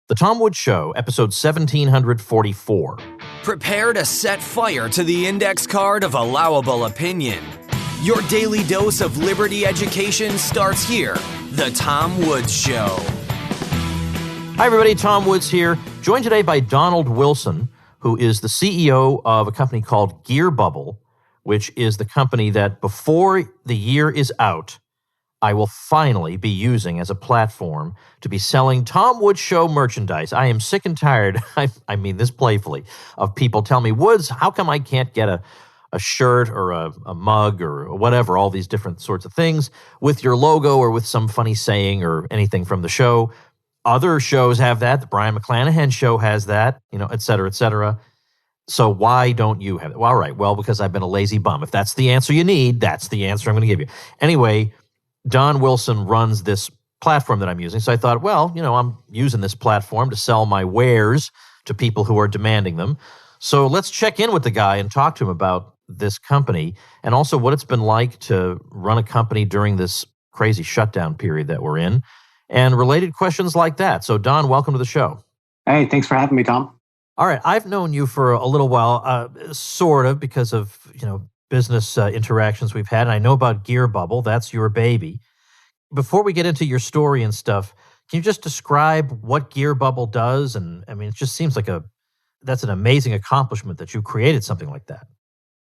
The Tom Woods Show, episode 1744. Prepare to set fire to the index card of allowable opinion. Your daily dose of liberty education starts here. The Tom Woods Show. Hi, everybody. Tom Woods here, joined today by Donald Wilson, who is the CEO of a company called Gear Bubble, which is the company that before the year is out, I will finally be using as a platform to be selling Tom Woods Show merchandise. I am sick and tired, I mean this playfully, of people telling me, Woods, how come I can't get a shirt or a mug or whatever, all these different sorts of things with your logo or with some funny saying or anything from the show. Other shows have that. The Brian McClanahan show has that, et cetera, et cetera. So why don't you have it? Well, all right. Well, because I've been a lazy bum. If that's the answer you need, that's the answer I'm going to give you. Anyway, Don Wilson runs this platform that I'm using. So I thought, well, I'm using this platform to sell my wares to people who are demanding them. So let's check in with the guy and talk to him about this company and also what it's been like to run a company during this crazy shutdown period that we're in and related questions like that. So Don, welcome to the show. Hey, thanks for having me, Tom. All right. I've known you for a little while, sort of, because of, business interactions we've had. And I know about Gear Bubble. That's your baby. Before we get into your story and stuff, can you just describe what Gear Bubble does? And I mean, it just seems like that's an amazing accomplishment that you created something like that.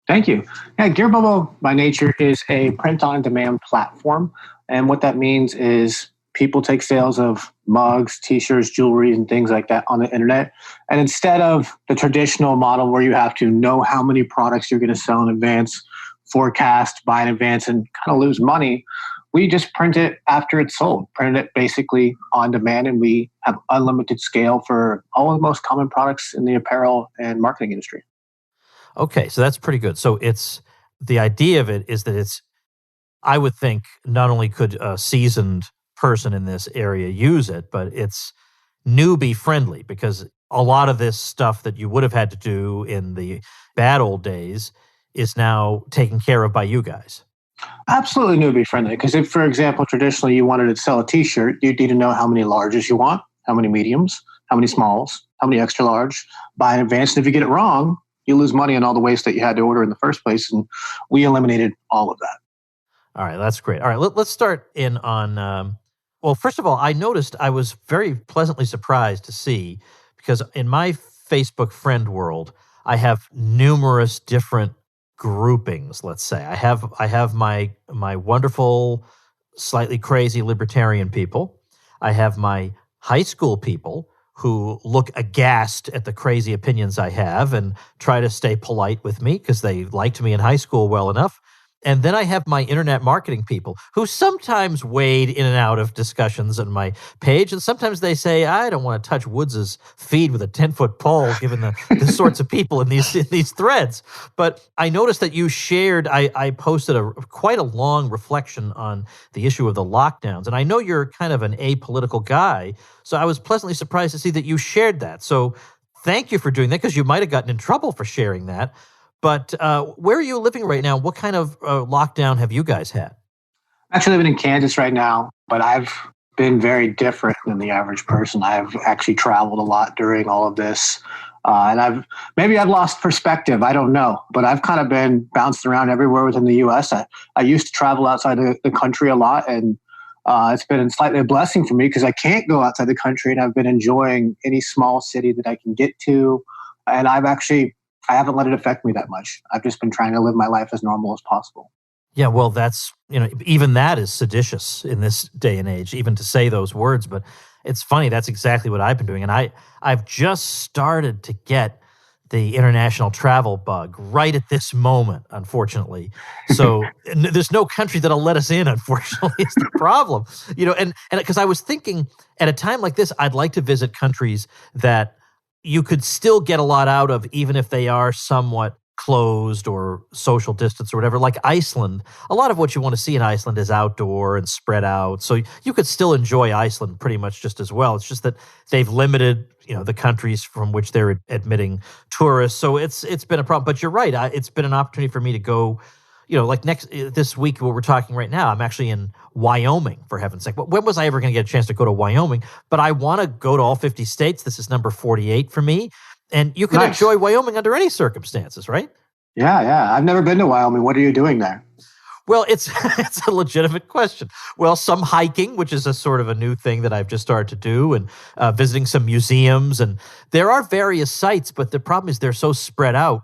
Thank you. Yeah, Gear Bubble by nature is a print-on-demand platform. And what that means is people take sales of mugs, t-shirts, jewelry, and things like that on the internet. And instead of the traditional model where you have to know how many products you're going to sell in advance, forecast, buy in advance, and kind of lose money, we just print it after it's sold, print it basically on demand, and we have unlimited scale for all of the most common products in the apparel and marketing industry. Okay, so that's pretty good. So the idea of it is that I would think not only could a seasoned person in this area use it, but it's newbie friendly because a lot of this stuff that you would have had to do in the bad old days is now taken care of by you guys. Absolutely newbie friendly. Because if, for example, traditionally you wanted to sell a t-shirt, you'd need to know how many larges you want, how many mediums, how many smalls, how many extra large, buy in advance. And if you get it wrong, you lose money on all the waste that you had to order in the first place. And we eliminated all of that. All right, that's great. All right, let's start in on... Well, first of all, I noticed I was very pleasantly surprised to see, because in my Facebook friend world, I have numerous different groupings, let's say. I have my wonderful, slightly crazy libertarian people. I have my high school people who look aghast at the crazy opinions I have and try to stay polite with me because they liked me in high school well enough. And then I have my internet marketing people who sometimes wade in and out of discussions on my page. And sometimes they say, I don't want to touch Woods's feed with a 10-foot pole, given the sorts of people in these threads. But I noticed that you shared, I posted quite a long reflection on the issue of the lockdowns. And I know you're kind of an apolitical guy, so I was pleasantly surprised to see that you shared that. So thank you for doing that, because you might have gotten in trouble for sharing that. But where are you living right now? What kind of lockdown have you guys had? I'm actually living in Kansas right now, but I've been very different than the average person. I've actually traveled a lot during all of this. And I've lost perspective. I don't know. But I've kind of been bounced around everywhere within the U.S. I used to travel outside the country a lot. And it's been slightly a blessing for me because I can't go outside the country. And I've been enjoying any small city that I can get to. And I haven't let it affect me that much. I've just been trying to live my life as normal as possible. Yeah, well, that's, even that is seditious in this day and age, even to say those words. But it's funny, that's exactly what I've been doing. And I've just started to get the international travel bug right at this moment, unfortunately. So there's no country that'll let us in, unfortunately, is the problem. And because I was thinking at a time like this, I'd like to visit countries that you could still get a lot out of, even if they are somewhat closed or social distance or whatever. Like Iceland, a lot of what you want to see in Iceland is outdoor and spread out. So you could still enjoy Iceland pretty much just as well. It's just that they've limited, the countries from which they're admitting tourists. So it's been a problem. But you're right. It's been an opportunity for me to go, like this week, what we're talking right now, I'm actually in Wyoming, for heaven's sake. When was I ever going to get a chance to go to Wyoming? But I want to go to all 50 states. This is number 48 for me. And you can Nice. enjoy Wyoming under any circumstances, right? Yeah. I've never been to Wyoming. What are you doing there? Well, it's it's a legitimate question. Well, some hiking, which is a sort of a new thing that I've just started to do, and visiting some museums. And there are various sites, but the problem is they're so spread out.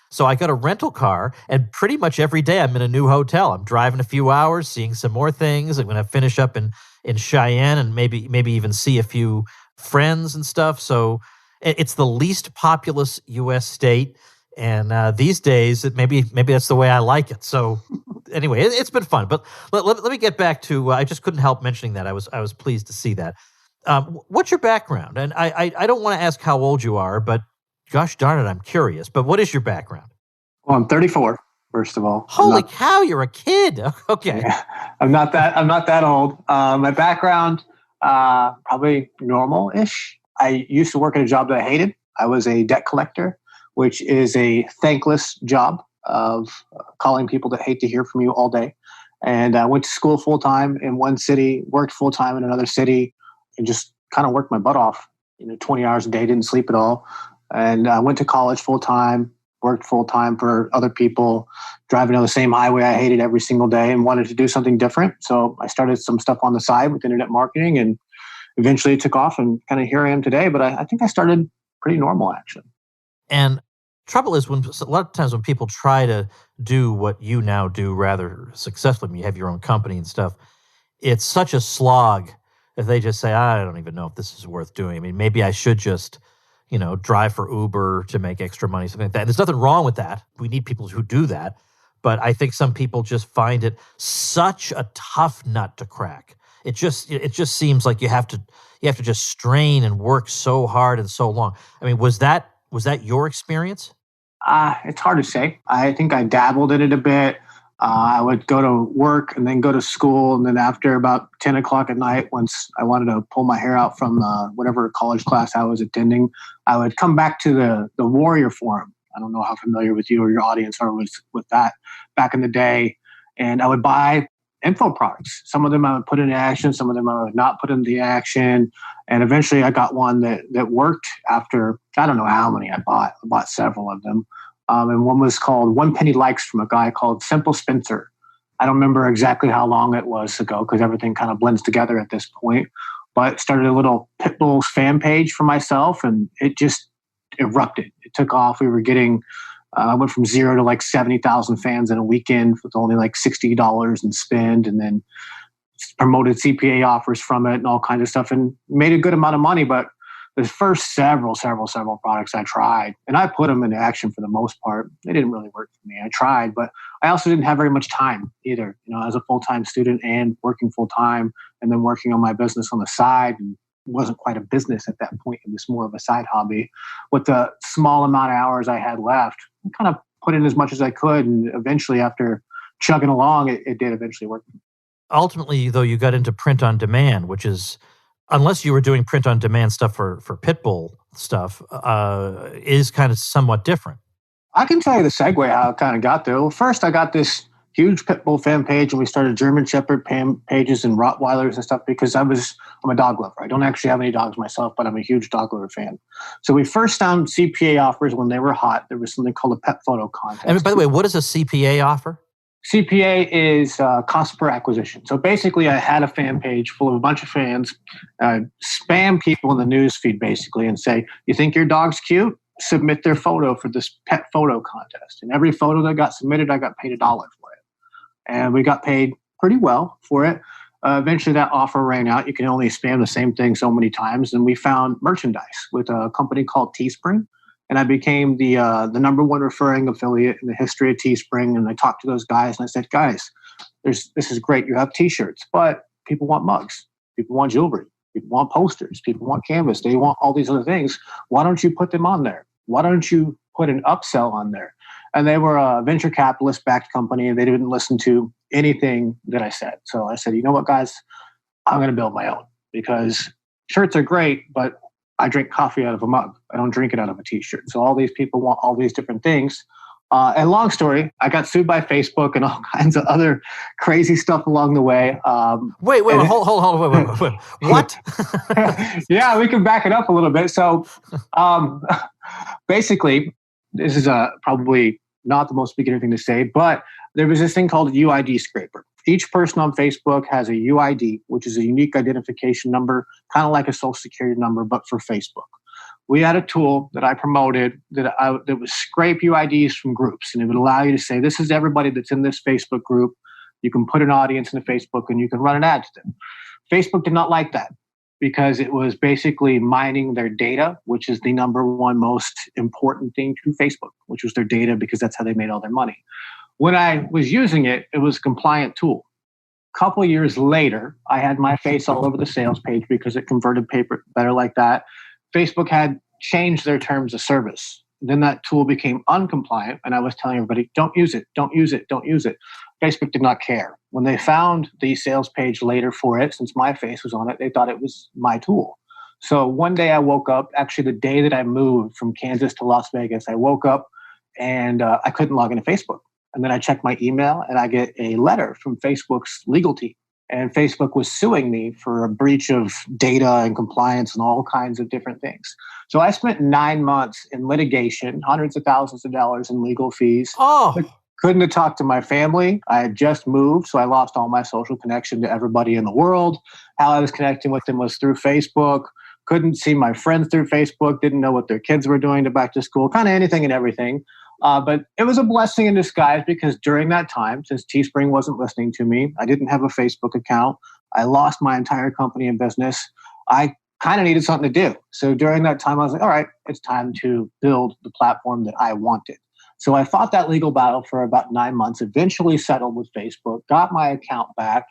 So I got a rental car, and pretty much every day I'm in a new hotel. I'm driving a few hours, seeing some more things. I'm going to finish up in Cheyenne and maybe even see a few friends and stuff. So it's the least populous U.S. state. And these days, maybe that's the way I like it. So anyway, it's been fun. But let me get back to. I just couldn't help mentioning that. I was pleased to see that. What's your background? And I don't want to ask how old you are, but gosh darn it, I'm curious. But what is your background? Well, I'm 34. First of all, holy cow, you're a kid. Okay, yeah, I'm not that old. My background, probably normal-ish. I used to work at a job that I hated. I was a debt collector, which is a thankless job of calling people that hate to hear from you all day. And I went to school full-time in one city, worked full-time in another city, and just kind of worked my butt off, 20 hours a day, didn't sleep at all. And I went to college full-time, worked full-time for other people, driving on the same highway I hated every single day and wanted to do something different. So I started some stuff on the side with internet marketing, and eventually it took off, and kind of here I am today. But I think I started pretty normal, actually. And trouble is, when a lot of times when people try to do what you now do rather successfully, when you have your own company and stuff, it's such a slog if they just say, I don't even know if this is worth doing. I mean, maybe I should just, drive for Uber to make extra money, something like that. And there's nothing wrong with that. We need people who do that. But I think some people just find it such a tough nut to crack. It just seems like you have to just strain and work so hard and so long. I mean, was that your experience? It's hard to say. I think I dabbled in it a bit. I would go to work and then go to school. And then after about 10 o'clock at night, once I wanted to pull my hair out from whatever college class I was attending, I would come back to the Warrior Forum. I don't know how familiar with you or your audience are with that back in the day. And I would buy info products. Some of them I would put into action. Some of them I would not put into action. And eventually I got one that worked after, I don't know how many I bought. I bought several of them. And one was called One Penny Likes from a guy called Simple Spencer. I don't remember exactly how long it was ago because everything kind of blends together at this point. But started a little Pitbull fan page for myself, and it just erupted. It took off. We were getting, I went from 0 to like 70,000 fans in a weekend with only like $60 in spend, and then promoted CPA offers from it and all kinds of stuff, and made a good amount of money. But the first several products I tried, and I put them into action for the most part. They didn't really work for me. I tried, but I also didn't have very much time either, as a full-time student and working full-time and then working on my business on the side. And it wasn't quite a business at that point. It was more of a side hobby. With the small amount of hours I had left, I kind of put in as much as I could. And eventually, after chugging along, it did eventually work. Ultimately, though, you got into print on demand, which is, unless you were doing print on demand stuff for Pitbull stuff, is kind of somewhat different. I can tell you the segue how it kind of got there. Well, first I got this huge Pitbull fan page, and we started German Shepherd pages and Rottweilers and stuff because I'm a dog lover. I don't actually have any dogs myself, but I'm a huge dog lover fan. So we first found CPA offers when they were hot. There was something called a pet photo contest. And by the way, what is a CPA offer? CPA is cost per acquisition. So basically, I had a fan page full of a bunch of fans, spam people in the news feed basically, and say, you think your dog's cute? Submit their photo for this pet photo contest. And every photo that got submitted, I got paid $1 for it. And we got paid pretty well for it. Eventually, that offer ran out. You can only spam the same thing so many times. And we found merchandise with a company called Teespring. And I became the number one referring affiliate in the history of Teespring. And I talked to those guys and I said, guys, this is great. You have T-shirts, but people want mugs. People want jewelry. People want posters. People want canvas. They want all these other things. Why don't you put them on there? Why don't you put an upsell on there? And they were a venture capitalist-backed company, and they didn't listen to anything that I said. So I said, you know what, guys? I'm going to build my own because shirts are great, but I drink coffee out of a mug. I don't drink it out of a T-shirt. So all these people want all these different things. And long story, I got sued by Facebook and all kinds of other crazy stuff along the way. Wait, hold, wait. What? Yeah, we can back it up a little bit. So um, basically, this is probably not the most beginner thing to say, but there was this thing called a UID scraper. Each person on Facebook has a UID, which is a unique identification number, kind of like a social security number, but for Facebook. We had a tool that I promoted that would scrape UIDs from groups, and it would allow you to say, this is everybody that's in this Facebook group. You can put an audience into Facebook and you can run an ad to them. Facebook did not like that because it was basically mining their data, which is the number one most important thing to Facebook, which was their data, because that's how they made all their money. When I was using it, it was a compliant tool. A couple of years later, I had my face all over the sales page because it converted paper better like that. Facebook had changed their terms of service. Then that tool became uncompliant, and I was telling everybody, don't use it, don't use it, don't use it. Facebook did not care. When they found the sales page later for it, since my face was on it, they thought it was my tool. So one day I woke up, actually the day that I moved from Kansas to Las Vegas, I woke up and I couldn't log into Facebook. And then I checked my email and I get a letter from Facebook's legal team. And Facebook was suing me for a breach of data and compliance and all kinds of different things. So I spent 9 months in litigation, hundreds of thousands of dollars in legal fees. Couldn't have talked to my family. I had just moved, so I lost all my social connection to everybody in the world. How I was connecting with them was through Facebook. Couldn't see my friends through Facebook. Didn't know what their kids were doing to back to school. Kind of anything and everything. But it was a blessing in disguise because during that time, since Teespring wasn't listening to me, I didn't have a Facebook account. I lost my entire company and business. I kind of needed something to do. So during that time, I was like, all right, it's time to build the platform that I wanted. So I fought that legal battle for about 9 months, eventually settled with Facebook, got my account back,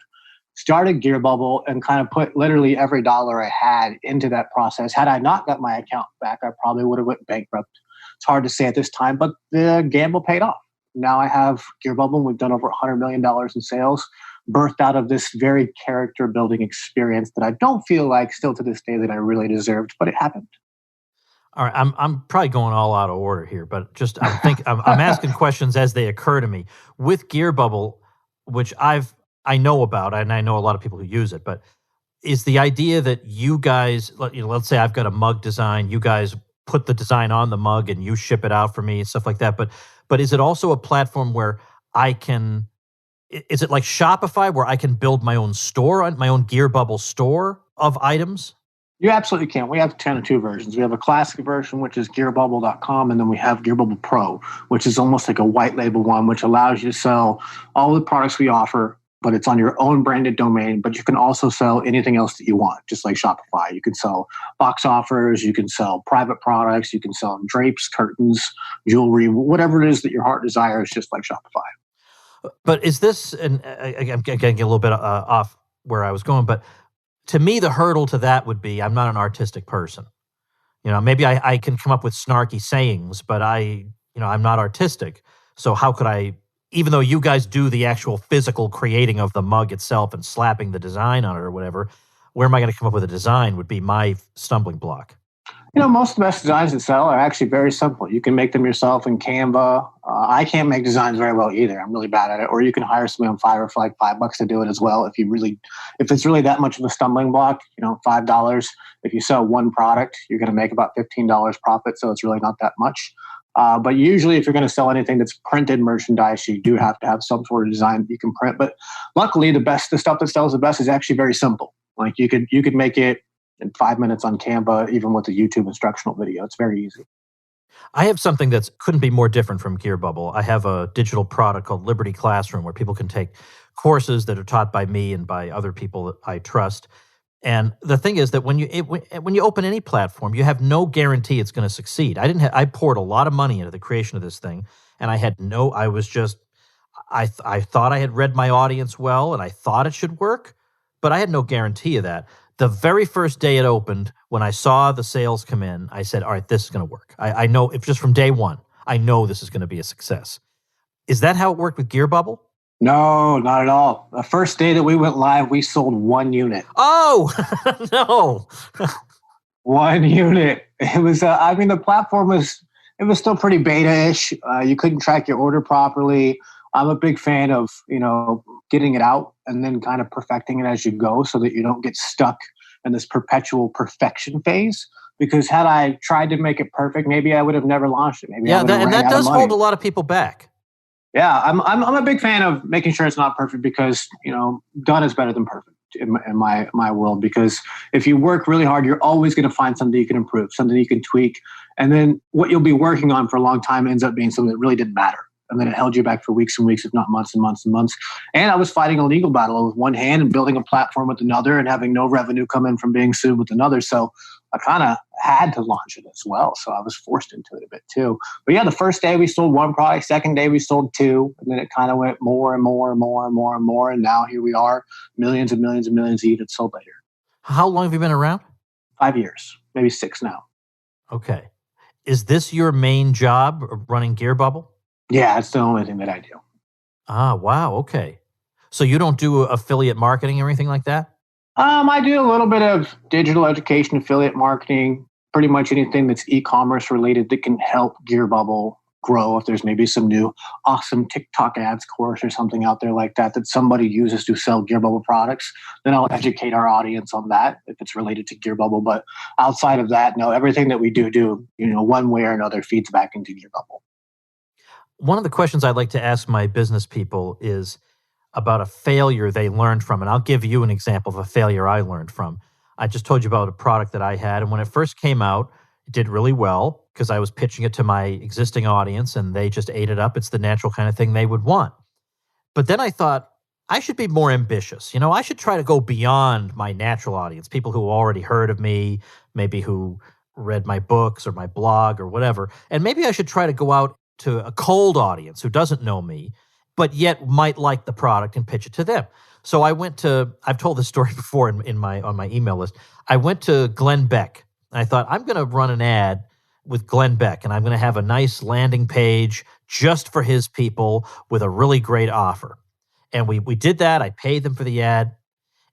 started Gearbubble, and kind of put literally every dollar I had into that process. Had I not got my account back, I probably would have went bankrupt. It's hard to say at this time, but the gamble paid off. Now I have Gearbubble, and we've done over $100 million in sales, birthed out of this very character building experience that I don't feel like still to this day that I really deserved, but it happened. All right, I'm probably going all out of order here, but just I'm asking questions as they occur to me. With Gearbubble, which I know about, and I know a lot of people who use it, but is the idea that you guys, let's say I've got a mug design, you guys put the design on the mug and you ship it out for me and stuff like that. But is it also a platform where is it like Shopify where I can build my own store, my own Gearbubble store of items? You absolutely can. We have 10 or 2 versions. We have a classic version, which is gearbubble.com, and then we have Gearbubble Pro, which is almost like a white label one, which allows you to sell all the products we offer, but it's on your own branded domain. But you can also sell anything else that you want, just like Shopify. You can sell box offers, you can sell private products, you can sell drapes, curtains, jewelry, whatever it is that your heart desires, just like Shopify. But is this, and I'm getting a little bit off where I was going, but to me, the hurdle to that would be I'm not an artistic person. Maybe I can come up with snarky sayings, but I'm not artistic. So how could I, even though you guys do the actual physical creating of the mug itself and slapping the design on it or whatever, where am I going to come up with a design would be my stumbling block. Most of the best designs that sell are actually very simple. You can make them yourself in Canva. I can't make designs very well either. I'm really bad at it. Or you can hire somebody on Fiverr for like $5 to do it as well. If it's really that much of a stumbling block, $5. If you sell one product, you're going to make about $15 profit. So it's really not that much. But usually if you're going to sell anything that's printed merchandise, you do have to have some sort of design that you can print. But luckily the stuff that sells the best is actually very simple. Like you could make it in 5 minutes on Canva, even with a YouTube instructional video. It's very easy. I have something that couldn't be more different from Gearbubble. I have a digital product called Liberty Classroom where people can take courses that are taught by me and by other people that I trust. And the thing is that when you open any platform, you have no guarantee it's going to succeed. I poured a lot of money into the creation of this thing, and I thought I had read my audience well, and I thought it should work, but I had no guarantee of that. The very first day it opened, when I saw the sales come in, I said, all right, this is going to work. I know, if just from day one, I know this is going to be a success. Is that how it worked with Gearbubble? No, not at all. The first day that we went live, we sold 1 unit. Oh, no. 1 unit. It was, the platform was it was still pretty beta-ish. You couldn't track your order properly. I'm a big fan of, getting it out and then kind of perfecting it as you go so that you don't get stuck in this perpetual perfection phase. Because had I tried to make it perfect, maybe I would have never launched it. Maybe I would have and ran that out of does money. hold a lot of people back. Yeah, I'm a big fan of making sure it's not perfect because, done is better than perfect in my world. Because if you work really hard, you're always going to find something you can improve, something you can tweak. And then what you'll be working on for a long time ends up being something that really didn't matter. And then it held you back for weeks and weeks, if not months and months and months. And I was fighting a legal battle with one hand and building a platform with another and having no revenue come in from being sued with another. So I kind of had to launch it as well. So I was forced into it a bit too. But yeah, the first day we sold one product, second day we sold two. And then it kind of went more and more and more and more and more. And now here we are, millions and millions and millions of units sold later. How long have you been around? 5 years, maybe 6 now. Okay. Is this your main job, running Gear Bubble? Yeah, it's the only thing that I do. Ah, wow. Okay. So you don't do affiliate marketing or anything like that? I do a little bit of digital education, affiliate marketing, pretty much anything that's e-commerce related that can help Gear Bubble grow. If there's maybe some new awesome TikTok ads course or something out there like that somebody uses to sell Gear Bubble products, then I'll educate our audience on that if it's related to Gear Bubble. But outside of that, no, everything that we do, one way or another feeds back into Gear Bubble. One of the questions I'd like to ask my business people is about a failure they learned from. And I'll give you an example of a failure I learned from. I just told you about a product that I had. And when it first came out, it did really well because I was pitching it to my existing audience and they just ate it up. It's the natural kind of thing they would want. But then I thought, I should be more ambitious. I should try to go beyond my natural audience, people who already heard of me, maybe who read my books or my blog or whatever. And maybe I should try to go out to a cold audience who doesn't know me, but yet might like the product and pitch it to them. So I've told this story before on my email list. I went to Glenn Beck and I thought, I'm going to run an ad with Glenn Beck and I'm going to have a nice landing page just for his people with a really great offer. And we did that. I paid them for the ad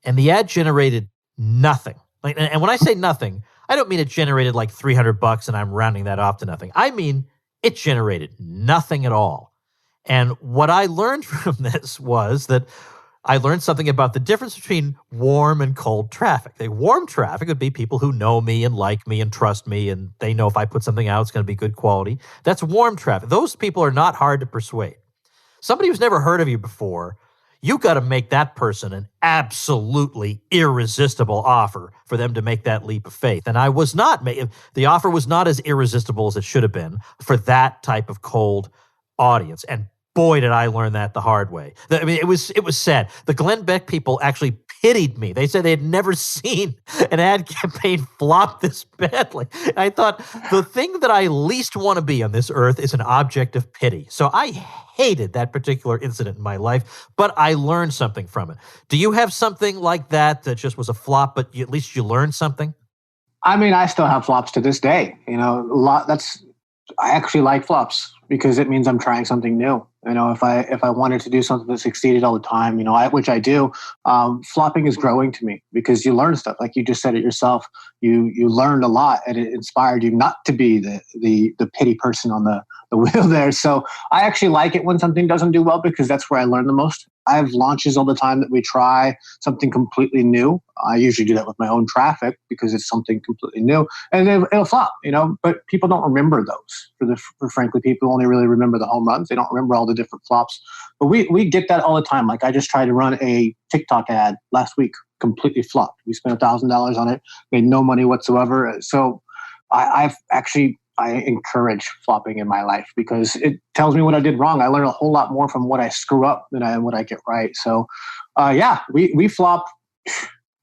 and the ad generated nothing. And when I say nothing, I don't mean it generated like $300 and I'm rounding that off to nothing. I mean, it generated nothing at all. And what I learned from this was that I learned something about the difference between warm and cold traffic. Warm traffic would be people who know me and like me and trust me, and they know if I put something out, it's going to be good quality. That's warm traffic. Those people are not hard to persuade. Somebody who's never heard of you before, you got to make that person an absolutely irresistible offer for them to make that leap of faith. And I was not. The offer was not as irresistible as it should have been for that type of cold audience. And boy, did I learn that the hard way. It was sad. The Glenn Beck people actually pitied me. They said they had never seen an ad campaign flop this badly. And I thought, the thing that I least want to be on this earth is an object of pity. So I hated that particular incident in my life, but I learned something from it. Do you have something like that just was a flop, but at least you learned something? I mean, I still have flops to this day. I actually like flops because it means I'm trying something new. If I wanted to do something that succeeded all the time, which I do, flopping is growing to me because you learn stuff. Like you just said it yourself, you learned a lot and it inspired you not to be the pity person on the wheel there. So I actually like it when something doesn't do well because that's where I learn the most. I have launches all the time that we try something completely new. I usually do that with my own traffic because it's something completely new and it'll flop, but people don't remember those. For frankly, people only really remember the home runs. They don't remember all the different flops, but we get that all the time. Like I just tried to run a TikTok ad last week, completely flopped. We spent $1,000 on it, made no money whatsoever. So I encourage flopping in my life because it tells me what I did wrong. I learn a whole lot more from what I screw up than what I get right. So we flop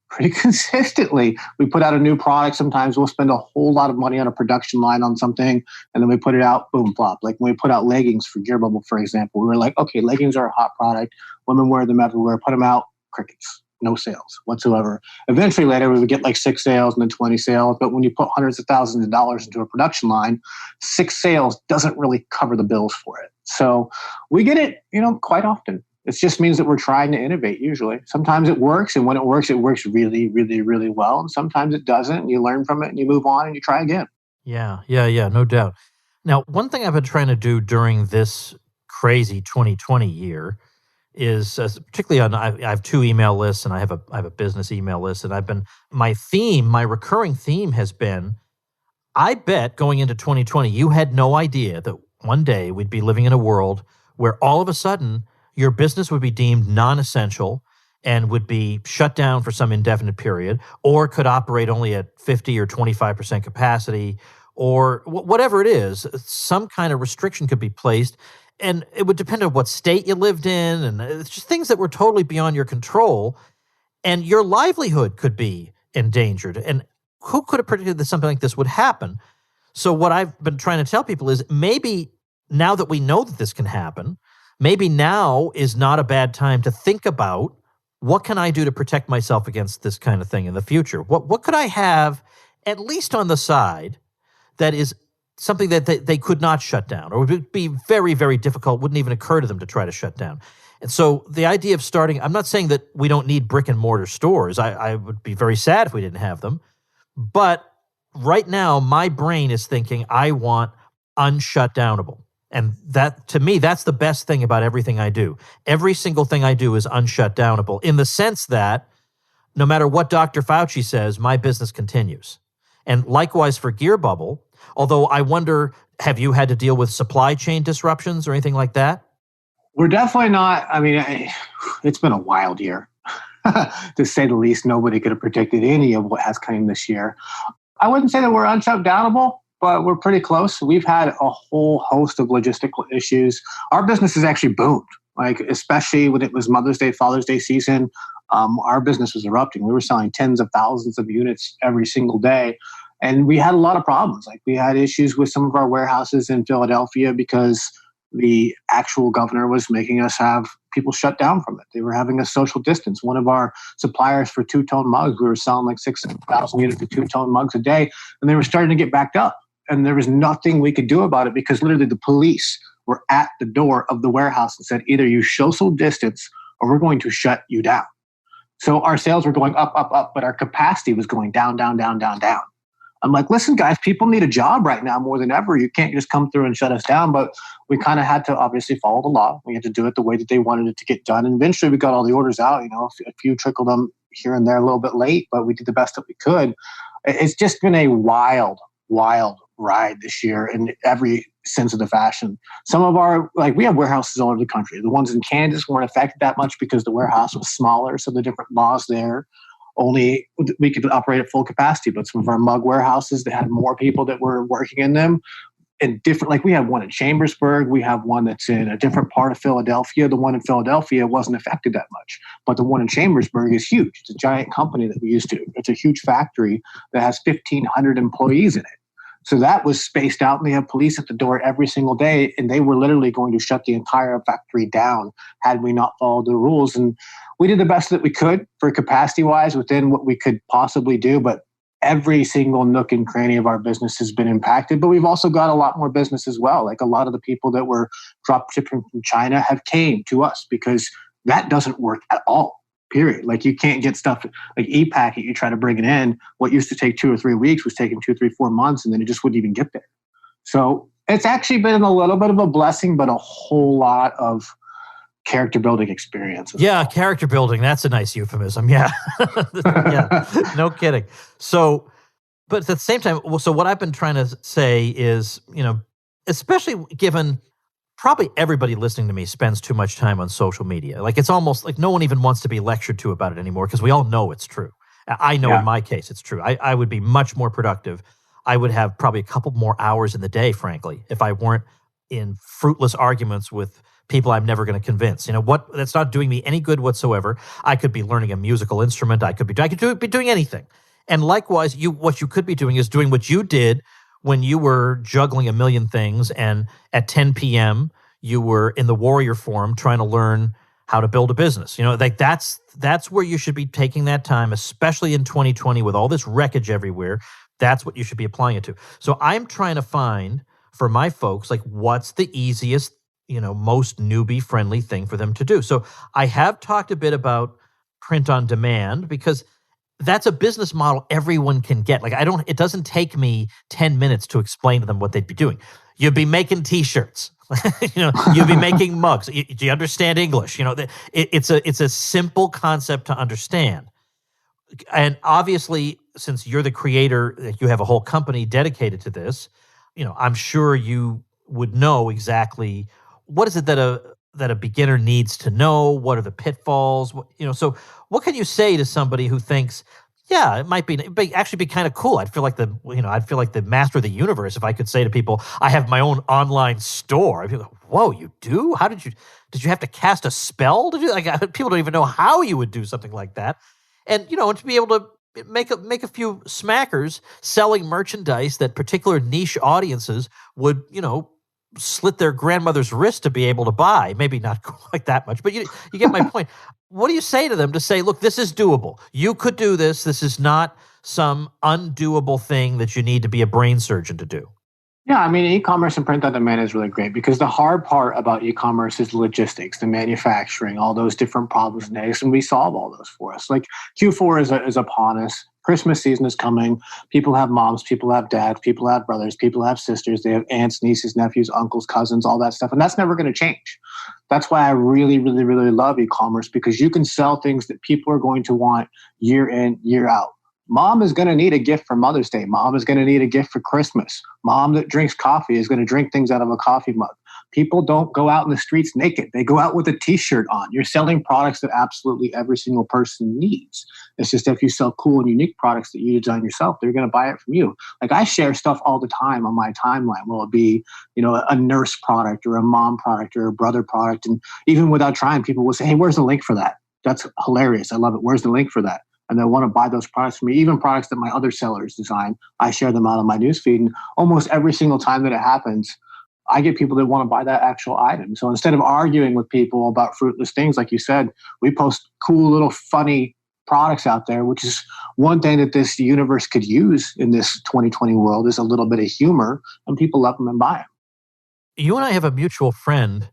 pretty consistently. We put out a new product. Sometimes we'll spend a whole lot of money on a production line on something, and then we put it out, boom, flop. Like when we put out leggings for Gear Bubble, for example, we were like, okay, leggings are a hot product. Women wear them everywhere. Put them out, crickets. No sales whatsoever. Eventually later, we would get like 6 sales and then 20 sales. But when you put hundreds of thousands of dollars into a production line, 6 sales doesn't really cover the bills for it. So we get it, quite often. It just means that we're trying to innovate usually. Sometimes it works. And when it works really, really, really well. And sometimes it doesn't. And you learn from it and you move on and you try again. Yeah, no doubt. Now, one thing I've been trying to do during this crazy 2020 year is particularly I have two email lists and I have a business email list, and my recurring theme has been, I bet going into 2020 you had no idea that one day we'd be living in a world where all of a sudden your business would be deemed non-essential and would be shut down for some indefinite period, or could operate only at 50 or 25% capacity, or whatever it is. Some kind of restriction could be placed, and it would depend on what state you lived in, and it's just things that were totally beyond your control, and your livelihood could be endangered. And who could have predicted that something like this would happen? So what I've been trying to tell people is, maybe now that we know that this can happen, maybe now is not a bad time to think about, what can I do to protect myself against this kind of thing in the future? What could I have, at least on the side, that is something that they could not shut down, or would be very, very difficult, wouldn't even occur to them to try to shut down. And so the idea of starting, I'm not saying that we don't need brick and mortar stores. I would be very sad if we didn't have them. But right now, my brain is thinking, I want unshutdownable. And that, to me, that's the best thing about everything I do. Every single thing I do is unshutdownable, in the sense that no matter what Dr. Fauci says, my business continues. And likewise for Gear Bubble, although I wonder, have you had to deal with supply chain disruptions or anything like that? We're definitely not. I mean, it's been a wild year, to say the least. Nobody could have predicted any of what has come this year. I wouldn't say that we're unshutdownable, but we're pretty close. We've had a whole host of logistical issues. Our business has actually boomed, like especially when it was Mother's Day, Father's Day season. Our business was erupting. We were selling tens of thousands of units every single day. And we had a lot of problems. Like, we had issues with some of our warehouses in Philadelphia because the actual governor was making us have people shut down from it. They were having a social distance. One of our suppliers for two-tone mugs, we were selling like 6,000 units of two-tone mugs a day, and they were starting to get backed up. And there was nothing we could do about it, because literally the police were at the door of the warehouse and said, either you social distance or we're going to shut you down. So our sales were going up, up, up, but our capacity was going down, down, down, down, down. I'm like, listen, guys, people need a job right now more than ever. You can't just come through and shut us down. But we kind of had to obviously follow the law. We had to do it the way that they wanted it to get done. And eventually we got all the orders out. A few trickled them here and there a little bit late, but we did the best that we could. It's just been a wild, wild ride this year in every sense of the fashion. Some of we have warehouses all over the country. The ones in Kansas weren't affected that much because the warehouse was smaller. So the different laws there, only we could operate at full capacity. But some of our mug warehouses that had more people that were working in them, and different, like we have one in Chambersburg, we have one that's in a different part of Philadelphia. The one in Philadelphia wasn't affected that much, but the one in Chambersburg is huge. It's a giant company that we used to. It's a huge factory that has 1,500 employees in it. So that was spaced out, and they have police at the door every single day, and they were literally going to shut the entire factory down had we not followed the rules. And we did the best that we could for capacity-wise within what we could possibly do, but every single nook and cranny of our business has been impacted. But we've also got a lot more business as well. Like, a lot of the people that were drop shipping from China have came to us, because that doesn't work at all. Period. Like, you can't get stuff like e-packet. You try to bring it in. What used to take 2 or 3 weeks was taking 2, 3, 4 months, and then it just wouldn't even get there. So it's actually been a little bit of a blessing, but a whole lot of character building experiences. Yeah, character building. That's a nice euphemism. Yeah. Yeah, no kidding. So, but at the same time, so what I've been trying to say is, especially given probably everybody listening to me spends too much time on social media. Like, it's almost like no one even wants to be lectured to about it anymore, because we all know it's true. I know in my case it's true. I would be much more productive. I would have probably a couple more hours in the day, frankly, if I weren't in fruitless arguments with people I'm never going to convince. That's not doing me any good whatsoever. I could be learning a musical instrument. I could be doing anything. And likewise, what you could be doing is doing what you did when you were juggling a million things, and at 10 p.m. you were in the warrior form trying to learn how to build a business. That's where you should be taking that time, especially in 2020 with all this wreckage everywhere. That's what you should be applying it to. So I'm trying to find for my folks, like, what's the easiest, most newbie-friendly thing for them to do. So I have talked a bit about print on demand, because that's a business model everyone can get. Like, it doesn't take me 10 minutes to explain to them what they'd be doing. you'd be making T-shirts. You'd be making mugs. Do you understand English? It's a simple concept to understand. And obviously, since you're the creator, you have a whole company dedicated to this. I'm sure you would know exactly what is it that a beginner needs to know. What are the pitfalls? So what can you say to somebody who thinks, yeah, it might actually be kind of cool. I'd feel like the master of the universe if I could say to people, I have my own online store. I'd be like, whoa, you do? How did you have to cast a spell to do that? People don't even know how you would do something like that. And to be able to make a few smackers selling merchandise that particular niche audiences would, slit their grandmother's wrist to be able to buy. Maybe not like that much, but you get my point. What do you say to them to say, look, this is doable. You could do this. This is not some undoable thing that you need to be a brain surgeon to do. Yeah, I mean, e-commerce and print on demand is really great because the hard part about e-commerce is logistics, the manufacturing, all those different problems and eggs, and we solve all those for us. Like Q4 is upon us. Christmas season is coming. People have moms, people have dads, people have brothers, people have sisters. They have aunts, nieces, nephews, uncles, cousins, all that stuff, and that's never going to change. That's why I really, really, really love e-commerce because you can sell things that people are going to want year in, year out. Mom is going to need a gift for Mother's Day. Mom is going to need a gift for Christmas. Mom that drinks coffee is going to drink things out of a coffee mug. People don't go out in the streets naked. They go out with a T-shirt on. You're selling products that absolutely every single person needs. It's just if you sell cool and unique products that you design yourself, they're going to buy it from you. Like I share stuff all the time on my timeline. Will it be, a nurse product or a mom product or a brother product? And even without trying, people will say, hey, where's the link for that? That's hilarious. I love it. Where's the link for that? And they want to buy those products from me, even products that my other sellers design. I share them out on my newsfeed. And almost every single time that it happens, I get people that want to buy that actual item. So instead of arguing with people about fruitless things, like you said, we post cool little funny products out there, which is one thing that this universe could use in this 2020 world is a little bit of humor, and people love them and buy them. You and I have a mutual friend.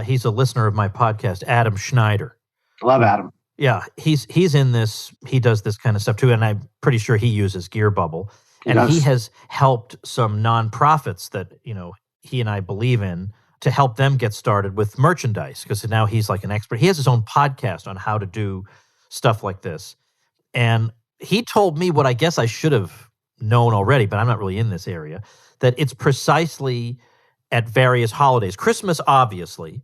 He's a listener of my podcast, Adam Schneider. Love Adam. Yeah, he's in this. He does this kind of stuff too, and I'm pretty sure he uses Gear Bubble. And he has helped some nonprofits that he and I believe in to help them get started with merchandise because now he's like an expert. He has his own podcast on how to do stuff like this, and he told me what I guess I should have known already, but I'm not really in this area. That it's precisely at various holidays, Christmas obviously.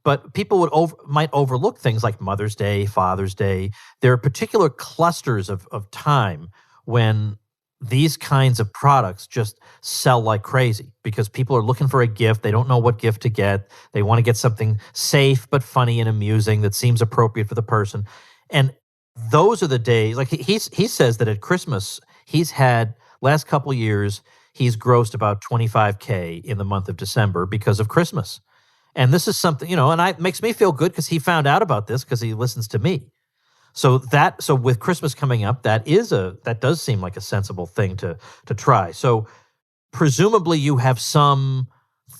But people might overlook things like Mother's Day, Father's Day. There are particular clusters of time when these kinds of products just sell like crazy because people are looking for a gift. They don't know what gift to get. They want to get something safe but funny and amusing that seems appropriate for the person. And those are the days, like he says that at Christmas, he's had, last couple of years, he's grossed about $25K in the month of December because of Christmas. And this is something, and it makes me feel good because he found out about this because he listens to me. So with Christmas coming up, that does seem like a sensible thing to try. So presumably you have some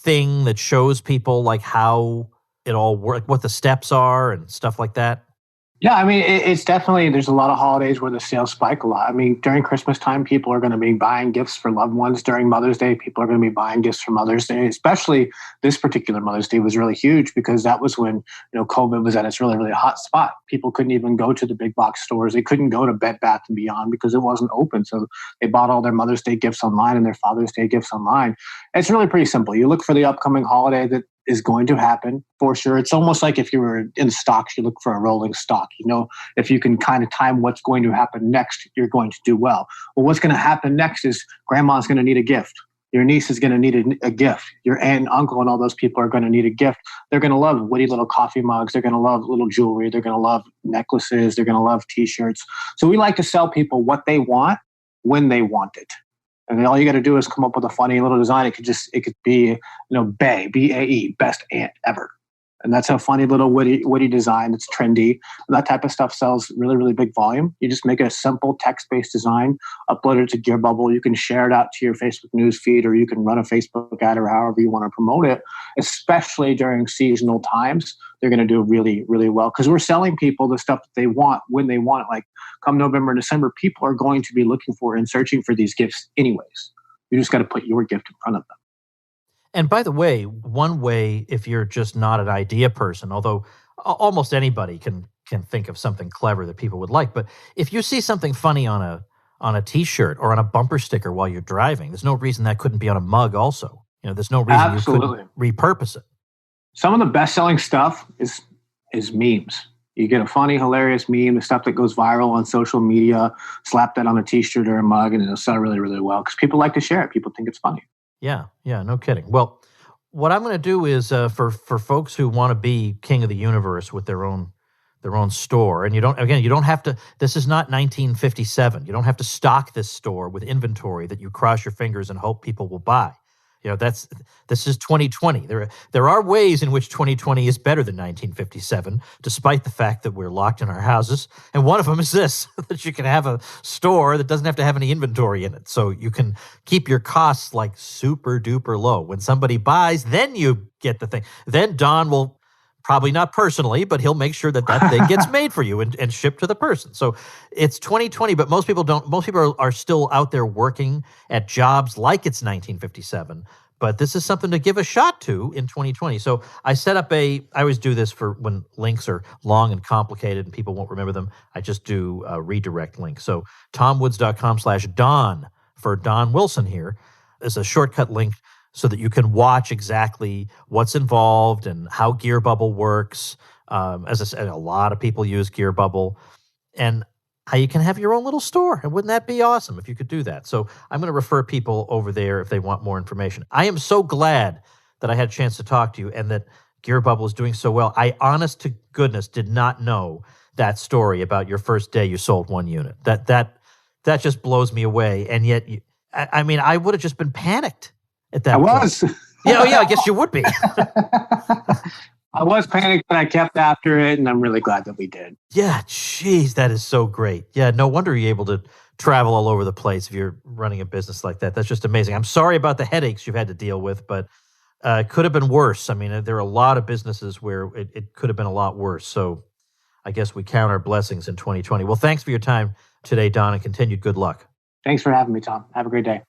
thing that shows people like how it all works, what the steps are and stuff like that. Yeah, I mean, it's definitely, there's a lot of holidays where the sales spike a lot. I mean, during Christmas time, people are going to be buying gifts for loved ones. During Mother's Day, people are going to be buying gifts for Mother's Day. Especially this particular Mother's Day was really huge because that was when, COVID was at its really, really hot spot. People couldn't even go to the big box stores. They couldn't go to Bed Bath & Beyond because it wasn't open. So they bought all their Mother's Day gifts online and their Father's Day gifts online. It's really pretty simple. You look for the upcoming holiday that is going to happen for sure. It's almost like if you were in stocks, you look for a rolling stock. If you can kind of time what's going to happen next, you're going to do well. Well, what's going to happen next is grandma's going to need a gift. Your niece is going to need a gift. Your aunt and uncle and all those people are going to need a gift. They're going to love witty little coffee mugs. They're going to love little jewelry. They're going to love necklaces. They're going to love T-shirts. So we like to sell people what they want when they want it. And then all you got to do is come up with a funny little design. It could be, Bae, B-A-E, best aunt ever. And that's a funny little witty design. It's trendy. And that type of stuff sells really, really big volume. You just make a simple text-based design, upload it to Gear Bubble. You can share it out to your Facebook news feed, or you can run a Facebook ad or however you want to promote it, especially during seasonal times. They're going to do really, really well because we're selling people the stuff that they want when they want it. Like come November and December, people are going to be looking for and searching for these gifts anyways. You just got to put your gift in front of them. And by the way, one way, if you're just not an idea person, although almost anybody can think of something clever that people would like, but if you see something funny on a T-shirt or on a bumper sticker while you're driving, there's no reason that couldn't be on a mug also. There's no reason Absolutely. you couldn't repurpose it. Some of the best-selling stuff is memes. You get a funny, hilarious meme, the stuff that goes viral on social media, slap that on a T-shirt or a mug, and it'll sell really, really well because people like to share it. People think it's funny. Yeah, no kidding. Well, what I'm going to do is for folks who want to be king of the universe with their own store, and you don't have to. This is not 1957. You don't have to stock this store with inventory that you cross your fingers and hope people will buy. This is 2020. There are ways in which 2020 is better than 1957, despite the fact that we're locked in our houses. And one of them is this, that you can have a store that doesn't have to have any inventory in it. So you can keep your costs like super duper low. When somebody buys, then you get the thing. Then Don will, probably not personally, but he'll make sure that thing gets made for you and shipped to the person. So it's 2020, but most people don't. Most people are still out there working at jobs like it's 1957. But this is something to give a shot to in 2020. So I set up I always do this for when links are long and complicated and people won't remember them. I just do a redirect link. So tomwoods.com/Don for Don Wilson here is a shortcut link so that you can watch exactly what's involved and how Gear Bubble works. As I said, a lot of people use Gear Bubble, and how you can have your own little store. And wouldn't that be awesome if you could do that? So I'm going to refer people over there if they want more information. I am so glad that I had a chance to talk to you and that Gear Bubble is doing so well. I, honest to goodness, did not know that story about your first day you sold one unit. That just blows me away. And yet, I would have just been panicked at that point. I was. Yeah, I guess you would be. I was panicked, but I kept after it, and I'm really glad that we did. Yeah, geez, that is so great. Yeah, no wonder you're able to travel all over the place if you're running a business like that. That's just amazing. I'm sorry about the headaches you've had to deal with, but it could have been worse. I mean, there are a lot of businesses where it could have been a lot worse. So I guess we count our blessings in 2020. Well, thanks for your time today, Don, and continued good luck. Thanks for having me, Tom. Have a great day.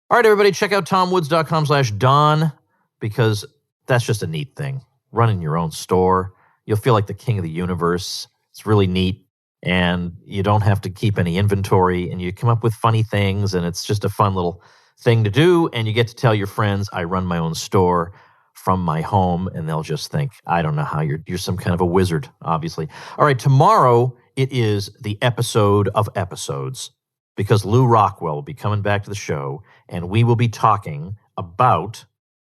All right, everybody, check out tomwoods.com/Don because that's just a neat thing. Running your own store, you'll feel like the king of the universe. It's really neat, and you don't have to keep any inventory, and you come up with funny things, and it's just a fun little thing to do, and you get to tell your friends, I run my own store from my home, and they'll just think, I don't know how you're some kind of a wizard, obviously. All right, tomorrow it is the episode of episodes because Lou Rockwell will be coming back to the show, and we will be talking about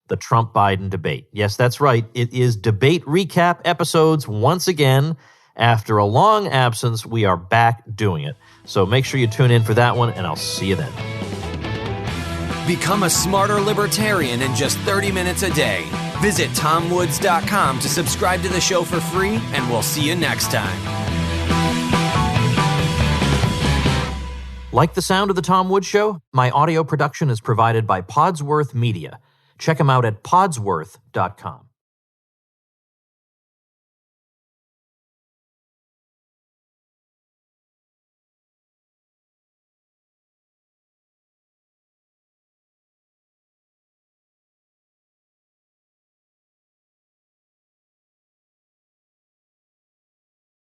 the Trump-Biden debate. Yes, that's right. It is debate recap episodes once again. After a long absence, we are back doing it. So make sure you tune in for that one, and I'll see you then. Become a smarter libertarian in just 30 minutes a day. Visit tomwoods.com to subscribe to the show for free, and we'll see you next time. Like the sound of The Tom Woods Show? My audio production is provided by Podsworth Media. Check them out at podsworth.com.